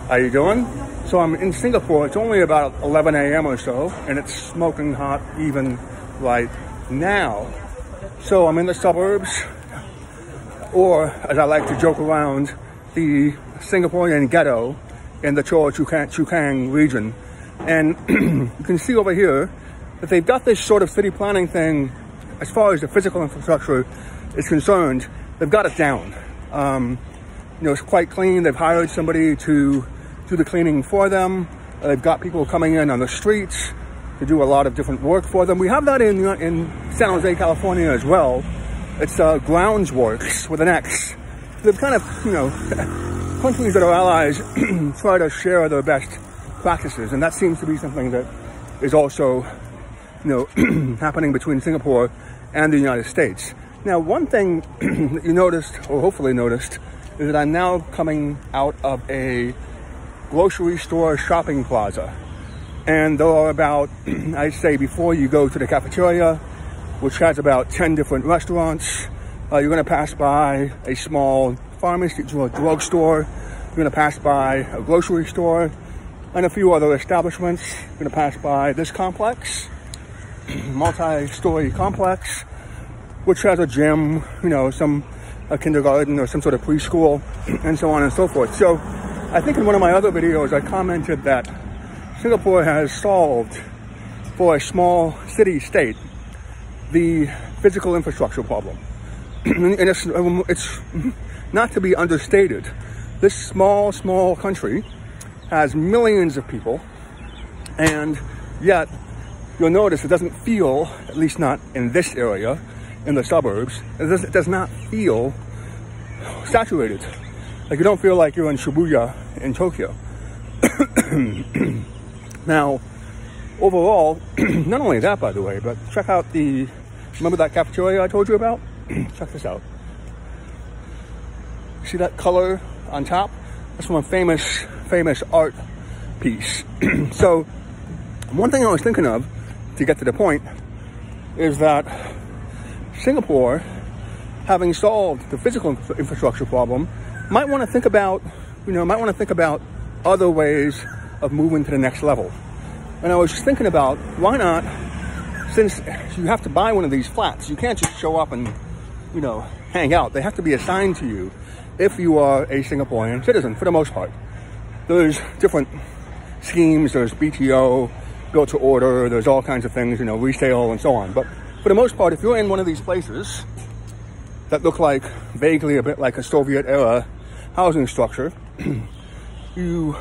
How you doing? So I'm in Singapore. It's only about 11 a.m. or so, and it's smoking hot even right now. So I'm in the suburbs, or as I like to joke around, the Singaporean ghetto in the Chua Chu Kang region. And you can see over here that they've got this sort of city planning thing. As far as the physical infrastructure is concerned, they've got it down. It's quite clean. They've hired somebody to do the cleaning for them. They've got people coming in on the streets to do a lot of different work for them. We have that in San Jose, California as well. It's Groundsworks with an X. They've kind of, countries that are allies try to share their best practices, and that seems to be something that is also, happening between Singapore and the United States. Now, one thing that you noticed, or hopefully noticed, is that I'm now coming out of a grocery store shopping plaza. And there are about, I'd say before you go to the cafeteria, which has about 10 different restaurants, you're gonna pass by a small pharmacy, a drugstore, you're gonna pass by a grocery store, and a few other establishments. You're gonna pass by this complex, multi-story complex, which has a gym, a kindergarten or some sort of preschool, and so on and so forth. So I think in one of my other videos, I commented that Singapore has solved, for a small city-state, the physical infrastructure problem. And it's not to be understated. This small country has millions of people, and yet you'll notice it doesn't feel, at least not in this area, in the suburbs, it does not feel saturated. Like, you don't feel like you're in Shibuya in Tokyo. Now, overall, not only that, by the way, but check out remember that cafeteria I told you about? Check this out. See that color on top? That's from a famous art piece. So, one thing I was thinking of, to get to the point, is that Singapore, having solved the physical infrastructure problem, might want to think about, other ways of moving to the next level. And I was just thinking about, why not, since you have to buy one of these flats, you can't just show up and, hang out. They have to be assigned to you if you are a Singaporean citizen, for the most part. There's different schemes, there's BTO, built to order, there's all kinds of things, resale and so on. But for the most part, if you're in one of these places that look like vaguely a bit like a Soviet-era housing structure, you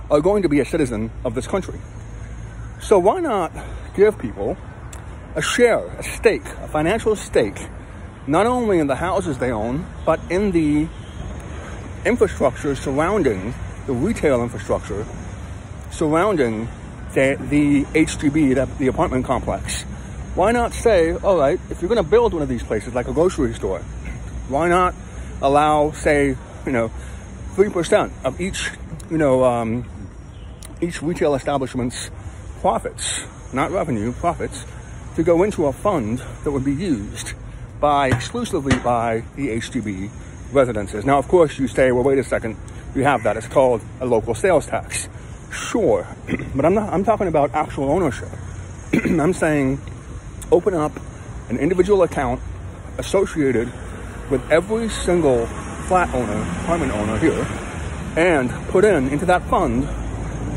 are going to be a citizen of this country. So why not give people a share, a stake, a financial stake, not only in the houses they own, but in the infrastructure surrounding, the retail infrastructure surrounding the HDB, the apartment complex. Why not say, all right, if you're going to build one of these places like a grocery store, why not allow, say, 3% of each retail establishment's profits, not revenue, profits, to go into a fund that would be used exclusively by the HDB residences. Now, of course, you say, well, wait a second, you have that. It's called a local sales tax. Sure, but I'm talking about actual ownership. I'm saying open up an individual account associated with every single flat owner, apartment owner here, and put into that fund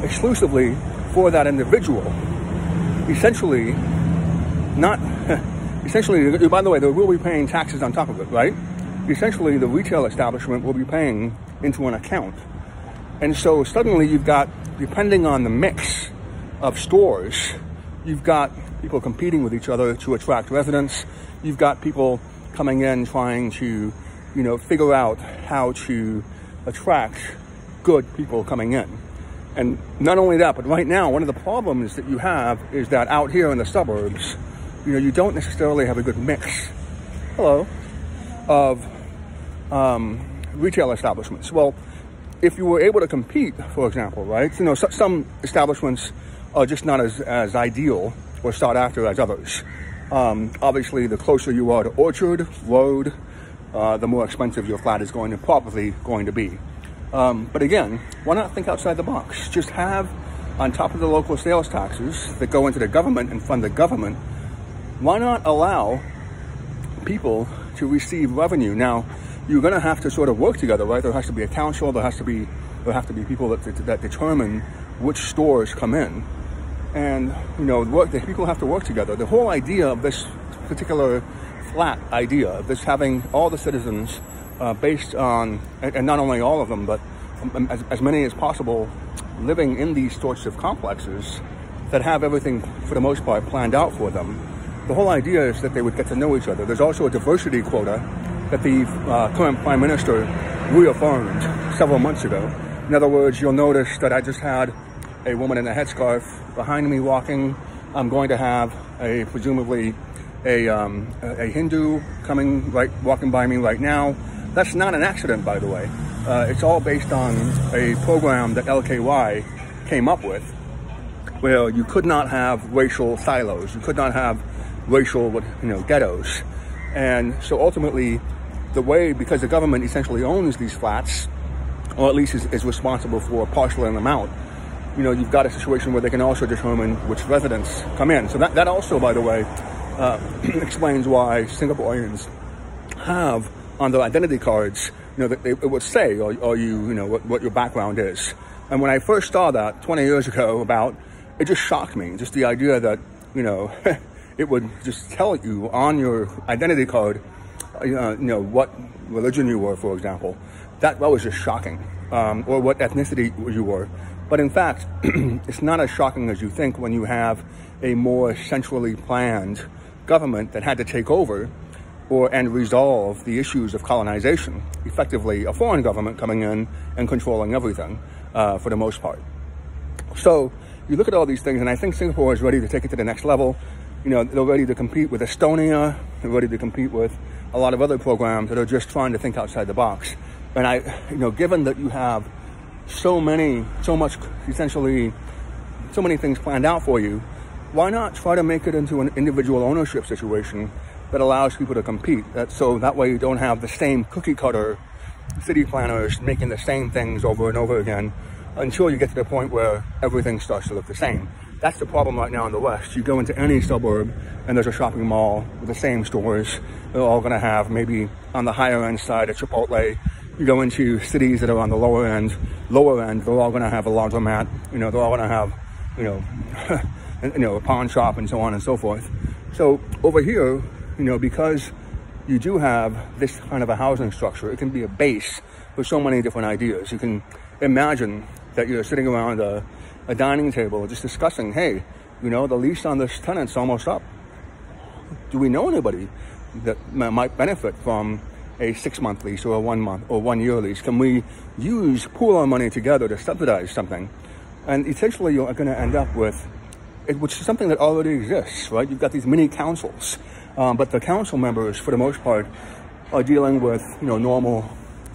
exclusively for that individual. Essentially, by the way, they will be paying taxes on top of it, right? Essentially, the retail establishment will be paying into an account. And so suddenly you've got, depending on the mix of stores, you've got people competing with each other to attract residents. You've got people coming in trying to, figure out how to attract good people coming in. And not only that, but right now, one of the problems that you have is that out here in the suburbs, you don't necessarily have a good mix, of retail establishments. Well, if you were able to compete, for example, right? Some establishments are just not as ideal or sought after as others. Obviously, the closer you are to Orchard Road, the more expensive your flat is probably going to be. But again, why not think outside the box? Just have, on top of the local sales taxes that go into the government and fund the government, why not allow people to receive revenue? Now, you're going to have to sort of work together, right? There has to be a council. There have to be people that determine which stores come in, and the people have to work together. The whole idea of this particular flat idea of this having all the citizens based on, and not only all of them, but as many as possible living in these sorts of complexes that have everything for the most part planned out for them. The whole idea is that they would get to know each other. There's also a diversity quota that the current Prime Minister reaffirmed several months ago. In other words, you'll notice that I just had a woman in a headscarf behind me walking. I'm going to have presumably a Hindu walking by me right now. That's not an accident, by the way. It's all based on a program that LKY came up with, where you could not have racial silos. You could not have racial, ghettos. And so ultimately, because the government essentially owns these flats, or at least is responsible for parceling them out, you've got a situation where they can also determine which residents come in. So that also, by the way, explains why Singaporeans have on their identity cards, that it would say, what your background is. And when I first saw that 20 years ago, it just shocked me. Just the idea that, it would just tell you on your identity card, what religion you were, for example. That was just shocking, or what ethnicity you were. But in fact, it's not as shocking as you think when you have a more centrally planned government that had to take over and resolve the issues of colonization. Effectively, a foreign government coming in and controlling everything for the most part. So you look at all these things, and I think Singapore is ready to take it to the next level. They're ready to compete with Estonia. They're ready to compete with a lot of other programs that are just trying to think outside the box. And given that you have so many things planned out for you, why not try to make it into an individual ownership situation that allows people to compete? So that way you don't have the same cookie cutter city planners making the same things over and over again until you get to the point where everything starts to look the same. That's the problem right now in the West. You go into any suburb and there's a shopping mall with the same stores. They're all going to have, maybe on the higher end side, a Chipotle. You go into cities that are on the lower end, they're all going to have a laundromat. They're all going to have, a pawn shop and so on and so forth. So over here, because you do have this kind of a housing structure, it can be a base for so many different ideas. You can imagine that you're sitting around a dining table just discussing, hey, the lease on this tenant's almost up. Do we know anybody that might benefit from a 6-month lease or a 1 month or 1 year lease? Can we pool our money together to subsidize something? And essentially you're going to end up with, which is something that already exists, right? You've got these mini councils, but the council members, for the most part, are dealing with, normal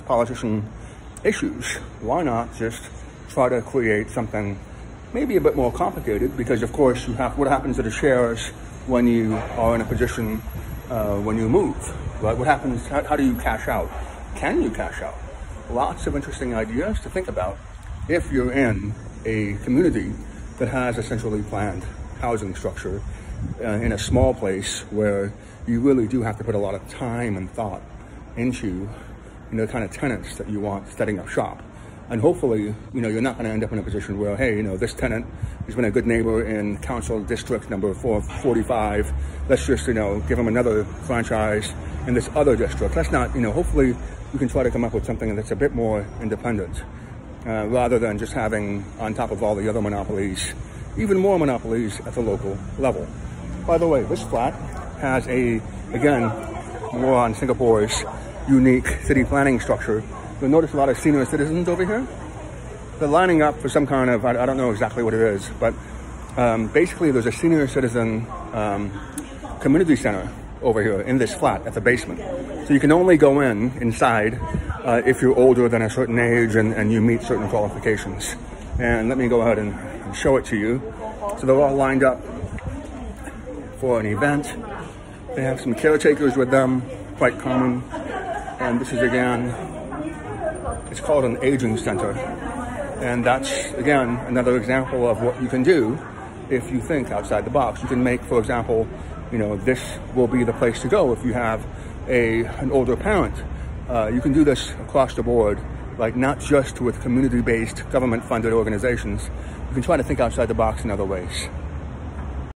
politician issues. Why not just try to create something maybe a bit more complicated? Because of course what happens to the shares when you are in a position when you move, right? What happens, how do you cash out? Can you cash out? Lots of interesting ideas to think about if you're in a community that has a centrally planned housing structure in a small place where you really do have to put a lot of time and thought into the kind of tenants that you want setting up shop. And hopefully, you're not going to end up in a position where, hey, this tenant has been a good neighbor in council district number 445. Let's just, give him another franchise in this other district. That's not, hopefully you can try to come up with something that's a bit more independent, rather than just having, on top of all the other monopolies, even more monopolies at the local level. By the way, this flat has again, more on Singapore's unique city planning structure. You'll notice a lot of senior citizens over here. They're lining up for some kind of, I don't know exactly what it is, but basically there's a senior citizen community center over here in this flat at the basement. So you can only go inside if you're older than a certain age and you meet certain qualifications. And let me go ahead and show it to you. So they're all lined up for an event. They have some caretakers with them, quite common. And this is again It's called an aging center. And that's, again, another example of what you can do if you think outside the box. You can make, for example, you know, this will be the place to go if you have an older parent. You can do this across the board, like not just with community-based, government-funded organizations. You can try to think outside the box in other ways.